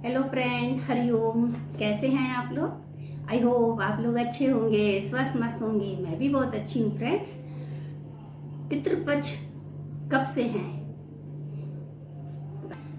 Hello friend, Hariom. कैसे हैं आप लोग? आई होप आप लोग अच्छे होंगे, स्वस्थ मस्त होंगे। मैं भी बहुत अच्छी हूँ फ्रेंड्स। पितृपक्ष कब से हैं?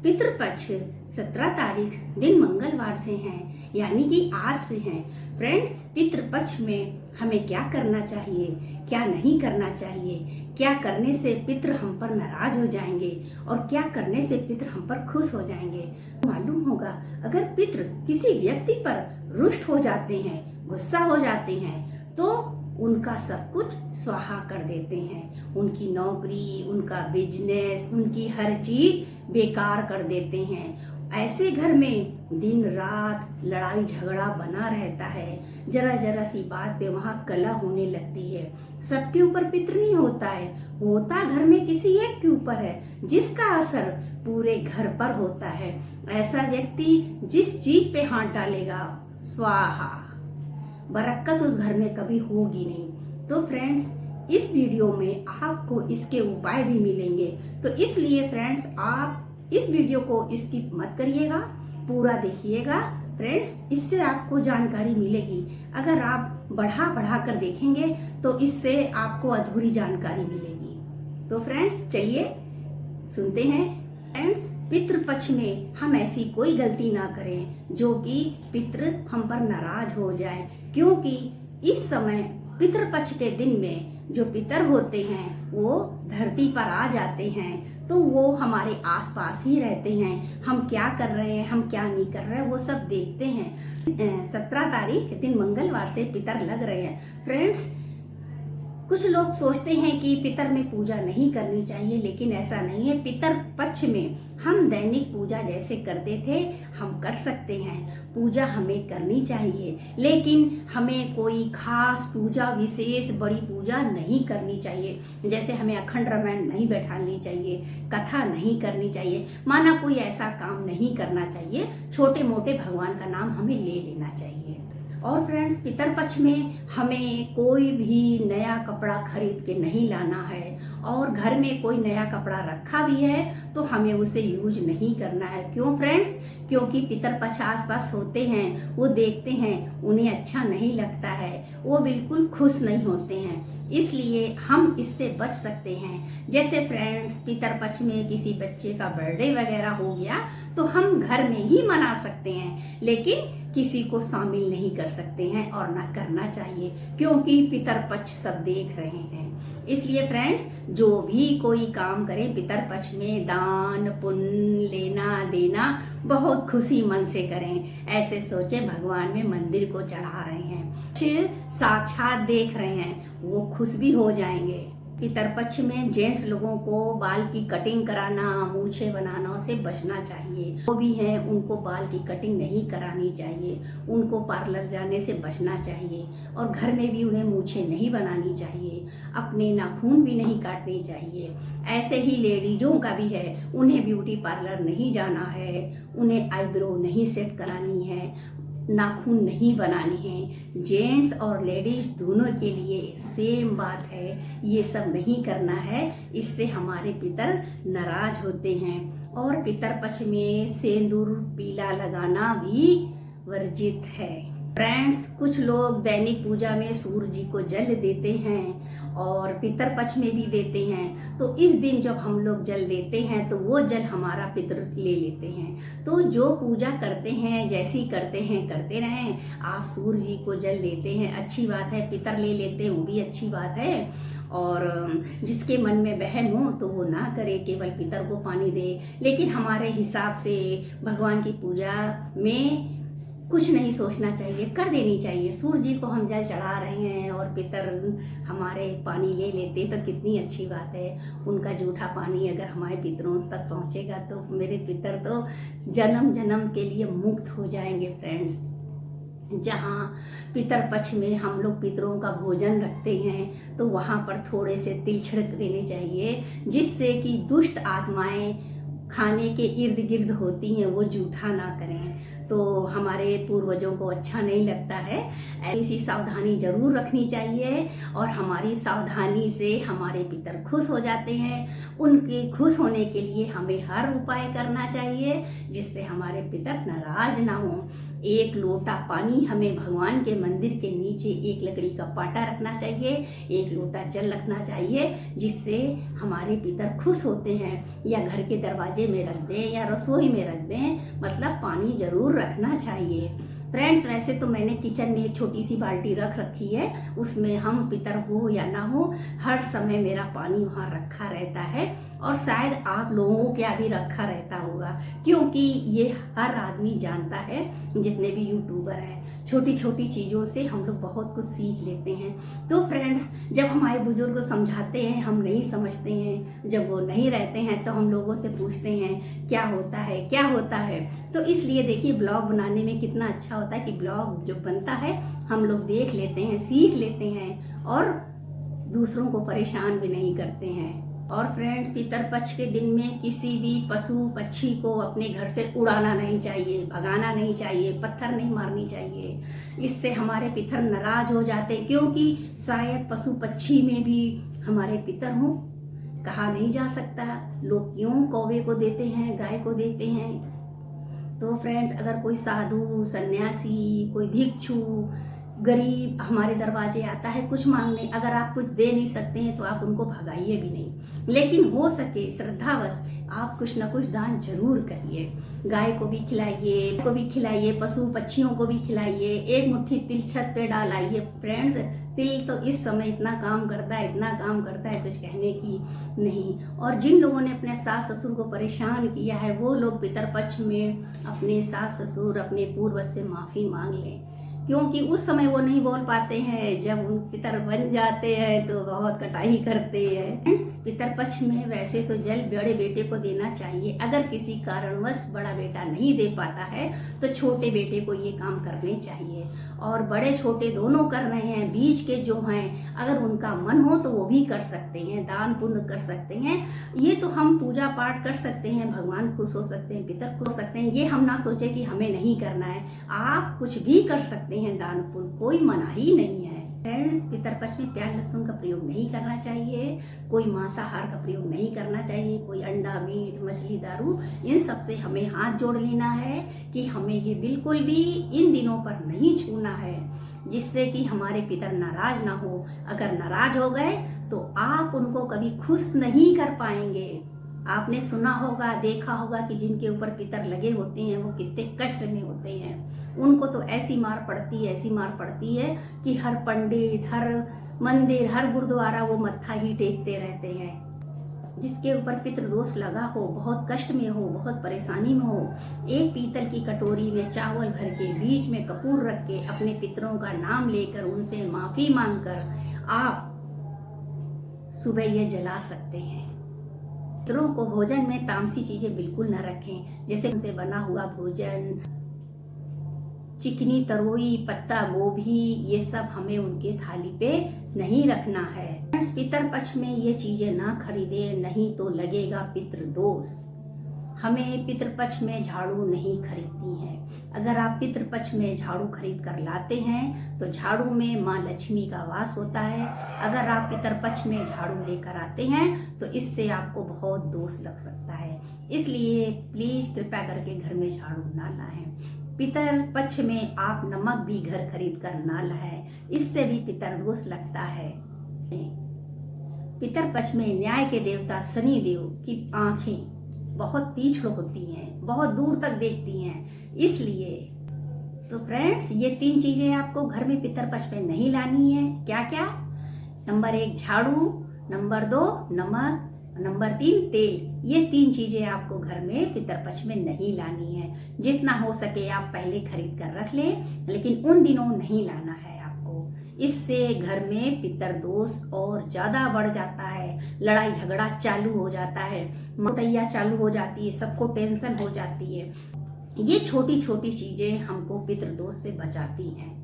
पितृपक्ष 17 तारीख दिन मंगलवार से हैं, यानी कि आज से हैं। फ्रेंड्स, पितृपक्ष में हमें क्या करना चाहिए, क्या नहीं करना चाहिए, क्या करने से पितृ हम पर नाराज हो जाएंगे और क्या करने से पितृ हम पर खुश हो जाएंगे, मालूम होगा। अगर पितृ किसी व्यक्ति पर रुष्ट हो जाते हैं, गुस्सा हो जाते हैं, तो उनका सब कुछ स्वाहा कर देते हैं। उनकी नौकरी, उनका बिजनेस, उनकी हर चीज बेकार कर देते हैं। ऐसे घर में दिन रात लड़ाई झगड़ा बना रहता है। जरा जरा सी बात पे वहाँ कलह होने लगती है। सबके ऊपर पितृ नहीं होता है, होता घर में किसी एक के ऊपर है, जिसका असर पूरे घर पर होता है। ऐसा व्यक्ति जिस चीज पे हाथ डालेगा, स्वाहा, बरकत उस घर में कभी होगी नहीं। तो फ्रेंड्स, इस वीडियो में आपको इसके उपाय भी मिलेंगे। तो इसलिए फ्रेंड्स, आप इस वीडियो को स्किप मत करिएगा, पूरा देखिएगा। फ्रेंड्स, इससे आपको जानकारी मिलेगी। अगर आप बढ़ा कर देखेंगे तो इससे आपको अधूरी जानकारी मिलेगी। तो फ्रेंड्स, चलिए सुनते हैं। फ्रेंड्स, पितृपक्ष में हम ऐसी कोई गलती ना करें जो कि पितृ हम पर नाराज हो जाए, क्योंकि इस समय पितृपक्ष के दिन में जो पितर होते हैं वो धरती पर आ जाते हैं। तो वो हमारे आसपास ही रहते हैं। हम क्या कर रहे हैं, हम क्या नहीं कर रहे हैं, वो सब देखते हैं। 17 तारीख दिन मंगलवार से पितर लग रहे हैं। फ्रेंड्स, कुछ लोग सोचते हैं कि पितर में पूजा नहीं करनी चाहिए, लेकिन ऐसा नहीं है। पितर पक्ष में हम दैनिक पूजा जैसे करते थे हम कर सकते हैं। पूजा हमें करनी चाहिए, लेकिन हमें कोई खास पूजा, विशेष बड़ी पूजा नहीं करनी चाहिए। जैसे हमें अखंड रामायण नहीं बैठानी चाहिए, कथा नहीं करनी चाहिए, माना कोई ऐसा काम नहीं करना चाहिए। छोटे मोटे भगवान का नाम हमें ले लेना चाहिए। और फ्रेंड्स, पितर पक्ष में हमें कोई भी नया कपड़ा खरीद के नहीं लाना है, और घर में कोई नया कपड़ा रखा भी है तो हमें उसे यूज नहीं करना है। क्यों फ्रेंड्स? क्योंकि पितर पक्ष आसपास होते हैं, वो देखते हैं, उन्हें अच्छा नहीं लगता है, वो बिल्कुल खुश नहीं होते हैं। इसलिए हम इससे बच सकते हैं। जैसे फ्रेंड्स, पितर पक्ष में किसी बच्चे का बर्थडे वगैरह हो गया तो हम घर में ही मना सकते हैं, लेकिन किसी को शामिल नहीं कर सकते हैं और ना करना चाहिए, क्योंकि पितर पक्ष सब देख रहे हैं। इसलिए फ्रेंड्स, जो भी कोई काम करें पितर पक्ष में, दान पुण्य लेना देना बहुत खुशी मन से करें। ऐसे सोचे भगवान में मंदिर को चढ़ा रहे हैं, साक्षात देख रहे हैं, वो खुश भी हो जाएंगे। पितर पक्ष में जेंट्स लोगों को बाल की कटिंग कराना, मूछें बनाना से बचना चाहिए। वो भी हैं, उनको बाल की कटिंग नहीं करानी चाहिए, उनको पार्लर जाने से बचना चाहिए, और घर में भी उन्हें मूछें नहीं बनानी चाहिए, अपने नाखून भी नहीं काटने चाहिए। ऐसे ही लेडीजों का भी है, उन्हें ब्यूटी पार्लर नहीं जाना है, उन्हें आईब्रो नहीं सेट करानी है, नाखून नहीं बनाने हैं। जेंट्स और लेडीज दोनों के लिए सेम बात है, ये सब नहीं करना है। इससे हमारे पितर नाराज होते हैं। और पितर पक्ष में सिंदूर पीला लगाना भी वर्जित है। फ्रेंड्स, कुछ लोग दैनिक पूजा में सूर्य जी को जल देते हैं और पितर पक्ष में भी देते हैं। तो इस दिन जब हम लोग जल देते हैं तो वो जल हमारा पितर ले लेते हैं। तो जो पूजा करते हैं, जैसी करते हैं करते रहें। आप सूर्य जी को जल देते हैं, अच्छी बात है, पितर ले लेते हैं, वो भी अच्छी बात है। और जिसके मन में बहम हो तो वो ना करे, केवल पितर को पानी दे। लेकिन हमारे हिसाब से भगवान की पूजा में कुछ नहीं सोचना चाहिए, कर देनी चाहिए। सूर्य जी को हम जल चढ़ा रहे हैं और पितर हमारे पानी ले लेते तो कितनी अच्छी बात है। उनका जूठा पानी अगर हमारे पितरों तक पहुंचेगा तो मेरे पितर तो जन्म जन्म के लिए मुक्त हो जाएंगे। फ्रेंड्स, जहाँ पितर पक्ष में हम लोग पितरों का भोजन रखते हैं तो वहाँ पर थोड़े से तिल छिड़क देने चाहिए, जिससे कि दुष्ट आत्माएं खाने के इर्द गिर्द होती हैं वो जूठा ना करें, तो हमारे पूर्वजों को अच्छा नहीं लगता है। ऐसी सावधानी जरूर रखनी चाहिए और हमारी सावधानी से हमारे पितर खुश हो जाते हैं। उनके खुश होने के लिए हमें हर उपाय करना चाहिए जिससे हमारे पितर नाराज ना हो। एक लोटा पानी हमें भगवान के मंदिर के नीचे एक लकड़ी का पाटा रखना चाहिए, एक लोटा जल रखना चाहिए, जिससे हमारे पितर खुश होते हैं। या घर के दरवाजे में रख दें या रसोई में रख दें, मतलब पानी जरूर रखना चाहिए। फ्रेंड्स, वैसे तो मैंने किचन में एक छोटी सी बाल्टी रख रखी है, उसमें हम पितर हो या ना हो हर समय मेरा पानी वहाँ रखा रहता है, और शायद आप लोगों के यहाँ भी रखा रहता होगा, क्योंकि ये हर आदमी जानता है। जितने भी यूट्यूबर हैं, छोटी छोटी चीज़ों से हम लोग बहुत कुछ सीख लेते हैं। तो फ्रेंड्स, जब हमारे बुजुर्ग समझाते हैं हम नहीं समझते हैं, जब वो नहीं रहते हैं तो हम लोगों से पूछते हैं क्या होता है क्या होता है। तो इसलिए देखिए, ब्लॉग बनाने में कितना अच्छा होता है कि ब्लॉग जो बनता है हम लोग देख लेते हैं, सीख लेते हैं और दूसरों को परेशान भी नहीं करते हैं। और फ्रेंड्स, पितरपक्ष के दिन में किसी भी पशु पक्षी को अपने घर से उड़ाना नहीं चाहिए, भगाना नहीं चाहिए, पत्थर नहीं मारनी चाहिए। इससे हमारे पितर नाराज हो जाते, क्योंकि शायद पशु पक्षी में भी हमारे पितर हों, कहा नहीं जा सकता। लोग क्यों कौवे को देते हैं, गाय को देते हैं। तो फ्रेंड्स, अगर कोई साधु, सन्यासी, कोई भिक्षु, गरीब हमारे दरवाजे आता है कुछ मांगने, अगर आप कुछ दे नहीं सकते हैं तो आप उनको भगाइए भी नहीं, लेकिन हो सके श्रद्धावश आप कुछ ना कुछ दान जरूर करिए। गाय को भी खिलाइए, पशु पक्षियों को भी खिलाइए, एक मुट्ठी तिल छत पे डालाइए। फ्रेंड्स, तिल तो इस समय इतना काम करता है कुछ कहने की नहीं। और जिन लोगों ने अपने सास ससुर को परेशान किया है, वो लोग पितरपक्ष में अपने सास ससुर, अपने पूर्वज से माफ़ी मांग लें, क्योंकि उस समय वो नहीं बोल पाते हैं। जब उन पितर बन जाते हैं तो बहुत कटाई करते हैं। पितरपक्ष में वैसे तो जल बड़े बेटे को देना चाहिए, अगर किसी कारणवश बड़ा बेटा नहीं दे पाता है तो छोटे बेटे को ये काम करने चाहिए। और बड़े छोटे दोनों कर रहे हैं, बीच के जो हैं अगर उनका मन हो तो वो भी कर सकते हैं, दान पुण्य कर सकते हैं। ये तो हम पूजा पाठ कर सकते हैं, भगवान खुश हो सकते हैं, पितर खुश हो सकते हैं। ये हम ना सोचे कि हमें नहीं करना है, आप कुछ भी कर सकते हैं दान पुण्य, कोई मनाही नहीं है। फ्रेंड्स, पितरपक्ष में प्याज लहसुन का प्रयोग नहीं करना चाहिए, कोई मांसाहार का प्रयोग नहीं करना चाहिए, कोई अंडा, मीट, मछली, दारू, इन सब से हमें हाथ जोड़ लेना है कि हमें ये बिल्कुल भी इन दिनों पर नहीं छूना है, जिससे कि हमारे पितर नाराज ना हो। अगर नाराज हो गए तो आप उनको कभी खुश नहीं कर पाएंगे। आपने सुना होगा, देखा होगा कि जिनके ऊपर पितर लगे होते हैं वो कितने कष्ट में होते हैं। उनको तो ऐसी मार पड़ती है कि हर पंडित, हर मंदिर, हर गुरुद्वारा वो मत्था ही टेकते रहते हैं। जिसके ऊपर पितृदोष लगा हो, बहुत कष्ट में हो, बहुत परेशानी में हो, एक पीतल की कटोरी में चावल भर के, बीच में कपूर रख के, अपने पितरों का नाम लेकर, उनसे माफी मांगकर आप सुबह ये जला सकते हैं। पितरों को भोजन में तामसी चीजें बिल्कुल न रखें, जैसे उनसे बना हुआ भोजन, चिकनी, तरोई, पत्ता गोभी, ये सब हमें उनके थाली पे नहीं रखना है। फ्रेंड्स, पितरपक्ष में ये चीजें ना खरीदे, नहीं तो लगेगा पितृदोष। हमें पितरपक्ष में झाड़ू नहीं खरीदनी है। अगर आप पितरपक्ष में झाड़ू खरीद कर लाते हैं तो झाड़ू में माँ लक्ष्मी का वास होता है। अगर आप पितरपक्ष में झाड़ू लेकर आते हैं तो इससे आपको बहुत दोष लग सकता है। इसलिए प्लीज कृपया करके घर में झाड़ू ना लाएं। पितरपक्ष में आप नमक भी घर खरीद कर ना लाएं, इससे भी पितरदोष लगता है। पितरपक्ष में न्याय के देवता शनि देव की आंखें बहुत तीक्ष्ण होती हैं, बहुत दूर तक देखती हैं। इसलिए तो फ्रेंड्स, ये 3 चीजें आपको घर में पितरपक्ष में नहीं लानी है। क्या क्या? नंबर 1 झाड़ू, नंबर 2 नमक, नंबर 3 तेल। ये 3 चीजें आपको घर में पितरपक्ष में नहीं लानी है। जितना हो सके आप पहले खरीद कर रख लें, लेकिन उन दिनों नहीं लाना है आपको। इससे घर में पितर दोष और ज्यादा बढ़ जाता है, लड़ाई झगड़ा चालू हो जाता है, मोटैया चालू हो जाती है, सबको टेंशन हो जाती है। ये छोटी छोटी चीजें हमको पितृदोष से बचाती हैं।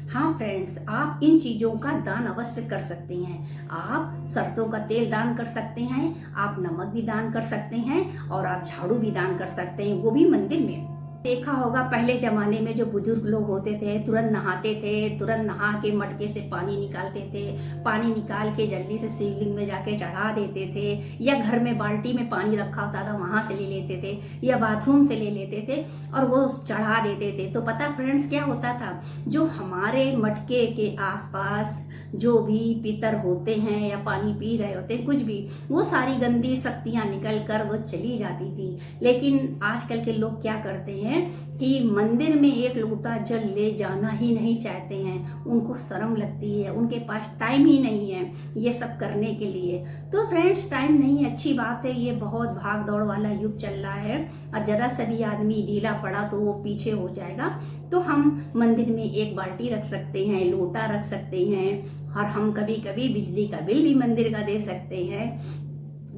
हाँ फ्रेंड्स, आप इन चीज़ों का दान अवश्य कर सकते हैं। आप सरसों का तेल दान कर सकते हैं, आप नमक भी दान कर सकते हैं और आप झाड़ू भी दान कर सकते हैं, वो भी मंदिर में। देखा होगा पहले जमाने में जो बुजुर्ग लोग होते थे तुरंत नहाते थे, तुरंत नहा के मटके से पानी निकालते थे, पानी निकाल के जल्दी से शिवलिंग में जाके चढ़ा देते थे, या घर में बाल्टी में पानी रखा होता था वहां से ले लेते थे, या बाथरूम से ले लेते थे और वो चढ़ा देते थे। तो पता फ्रेंड्स क्या होता था, जो हमारे मटके के आसपास जो भी पितर होते हैं या पानी पी रहे होते हैं, कुछ भी, वो सारी गंदी शक्तियां निकल कर वो चली जाती थी। लेकिन आजकल के लोग क्या करते हैं कि मंदिर में एक लोटा जल ले जाना ही नहीं चाहते हैं, उनको शर्म लगती है, उनके पास टाइम ही नहीं है ये सब करने के लिए। तो फ्रेंड्स, टाइम नहीं अच्छी बात है, ये बहुत भाग दौड़ वाला युग चल रहा है और जरा सा भी आदमी ढीला पड़ा तो वो पीछे हो जाएगा। तो हम मंदिर में एक बाल्टी रख सकते हैं, लोटा रख सकते हैं, और हम कभी कभी बिजली का बिल भी मंदिर का दे सकते हैं।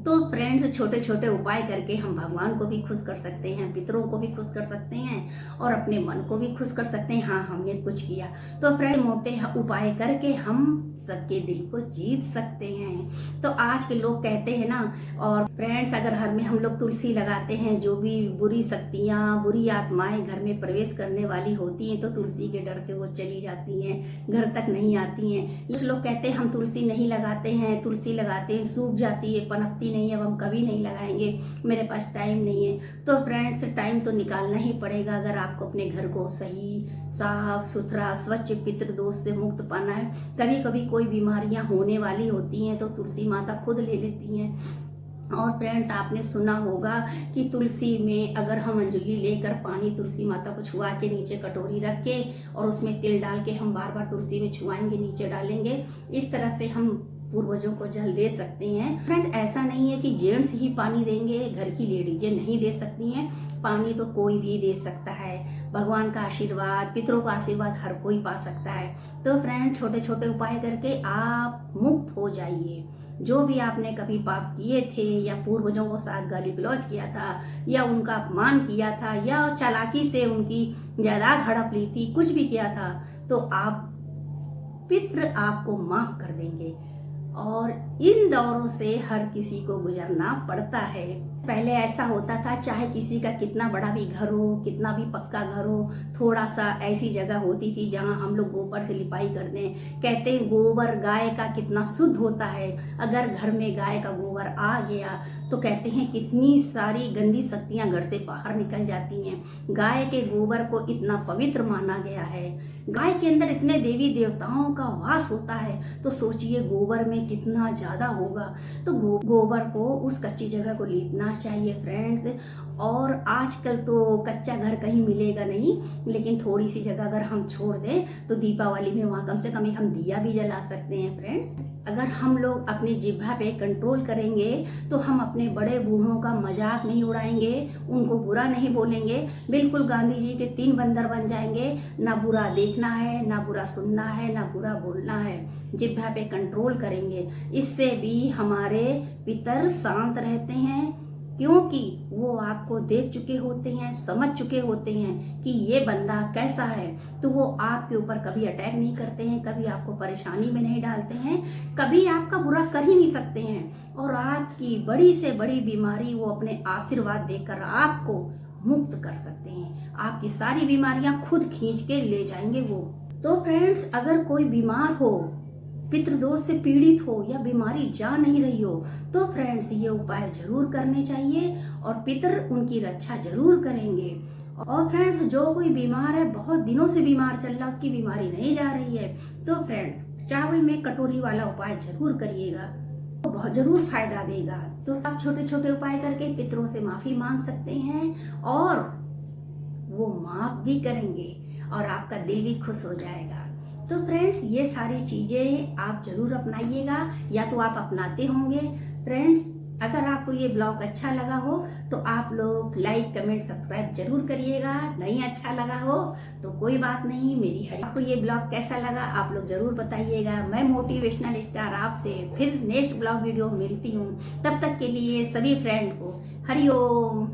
तो फ्रेंड्स, छोटे छोटे उपाय करके हम भगवान को भी खुश कर सकते हैं, पितरों को भी खुश कर सकते हैं और अपने मन को भी खुश कर सकते हैं। हाँ, हमने कुछ किया। तो फ्रेंड, मोटे उपाय करके हम सबके दिल को जीत सकते हैं। तो आज के लोग कहते हैं ना, और फ्रेंड्स, अगर घर में हम लोग तुलसी लगाते हैं, जो भी बुरी शक्तियाँ, बुरी आत्माएं घर में प्रवेश करने वाली होती हैं तो तुलसी के डर से वो चली जाती हैं, घर तक नहीं आती हैं। कुछ लोग कहते हैं हम तुलसी नहीं लगाते हैं, तुलसी लगाते हैं सूख जाती है, पनपती नहीं है, अब हम कभी नहीं लगाएंगे, मेरे पास टाइम नहीं है। तो फ्रेंड्स, टाइम तो निकालना ही पड़ेगा अगर आपको अपने घर को सही, साफ सुथरा, स्वच्छ, पितृदोष से मुक्त पाना है। कभी कभी कोई बीमारियां होने वाली होती हैं तो तुलसी माता खुद ले लेती हैं। और फ्रेंड्स, आपने सुना होगा कि तुलसी में अगर हम अंजलि लेकर पानी तुलसी माता को छुआ के नीचे कटोरी रख के और उसमें तिल डाल के हम बार बार तुलसी में छुआएंगे, नीचे डालेंगे, इस तरह से हम पूर्वजों को जल दे सकते हैं। फ्रेंड, ऐसा नहीं है कि जेंट्स ही पानी देंगे, घर की लेडीजें नहीं दे सकती हैं, पानी तो कोई भी दे सकता है। भगवान का आशीर्वाद, पितरों का आशीर्वाद हर कोई पा सकता है। तो फ्रेंड, छोटे छोटे उपाय करके आप मुक्त हो जाइए। जो भी आपने कभी पाप किए थे या पूर्वजों को साथ गाली गलौज किया था या उनका अपमान किया था या चालाकी से उनकी जायदाद हड़प ली थी, कुछ भी किया था, तो आप पितृ आपको माफ कर देंगे। और इन दौरों से हर किसी को गुजरना पड़ता है। पहले ऐसा होता था, चाहे किसी का कितना बड़ा भी घर हो, कितना भी पक्का घर हो, थोड़ा सा ऐसी जगह होती थी जहां हम लोग गोबर से लिपाई कर दें। कहते हैं गोबर गाय का कितना शुद्ध होता है, अगर घर में गाय का गोबर आ गया तो कहते हैं कितनी सारी गंदी शक्तियां घर से बाहर निकल जाती हैं। गाय के गोबर को इतना पवित्र माना गया है, गाय के अंदर इतने देवी देवताओं का वास होता है, तो सोचिए गोबर में कितना ज्यादा होगा। तो गोबर को, उस कच्ची जगह को लीपना चाहिए फ्रेंड्स। और आजकल तो कच्चा घर कहीं मिलेगा नहीं, लेकिन थोड़ी सी जगह अगर हम छोड़ दें तो दीपावली में वहाँ कम से कम एक हम दिया भी जला सकते हैं फ्रेंड्स। अगर हम लोग अपनी जिह्वा पे कंट्रोल करेंगे तो हम अपने बड़े बूढ़ों का मजाक नहीं उड़ाएंगे, उनको बुरा नहीं बोलेंगे, बिल्कुल गांधी जी के 3 बंदर बन जाएंगे। ना बुरा देखना है, ना बुरा सुनना है, ना बुरा बोलना है, जिह्वा पे कंट्रोल करेंगे। इससे भी हमारे पितर शांत रहते हैं, क्योंकि वो आपको देख चुके होते हैं, समझ चुके होते हैं कि ये बंदा कैसा है। तो वो आपके ऊपर कभी अटैक नहीं करते हैं, कभी आपको परेशानी में नहीं डालते हैं, कभी आपका बुरा कर ही नहीं सकते हैं। और आपकी बड़ी से बड़ी बीमारी वो अपने आशीर्वाद देकर आपको मुक्त कर सकते हैं। आपकी सारी बीमारियां खुद खींच के ले जाएंगे वो। तो फ्रेंड्स, अगर कोई बीमार हो, पितृदोष से पीड़ित हो या बीमारी जा नहीं रही हो, तो फ्रेंड्स ये उपाय जरूर करने चाहिए और पितर उनकी रक्षा जरूर करेंगे। और फ्रेंड्स, जो कोई बीमार है, बहुत दिनों से बीमार चल रहा, उसकी बीमारी नहीं जा रही है, तो फ्रेंड्स चावल में कटोरी वाला उपाय जरूर करिएगा, तो बहुत जरूर फायदा देगा। तो आप छोटे छोटे उपाय करके पितरों से माफी मांग सकते हैं और वो माफ भी करेंगे और आपका दिल भी खुश हो जाएगा। तो फ्रेंड्स, ये सारी चीजें आप जरूर अपनाइएगा, या तो आप अपनाते होंगे। फ्रेंड्स, अगर आपको ये ब्लॉग अच्छा लगा हो तो आप लोग लाइक, कमेंट, सब्सक्राइब जरूर करिएगा। नहीं अच्छा लगा हो तो कोई बात नहीं, मेरी हरी। आपको ये ब्लॉग कैसा लगा आप लोग जरूर बताइएगा। मैं मोटिवेशनल स्टार आपसे फिर नेक्स्ट ब्लॉग वीडियो मिलती हूँ। तब तक के लिए सभी फ्रेंड को हरिओम।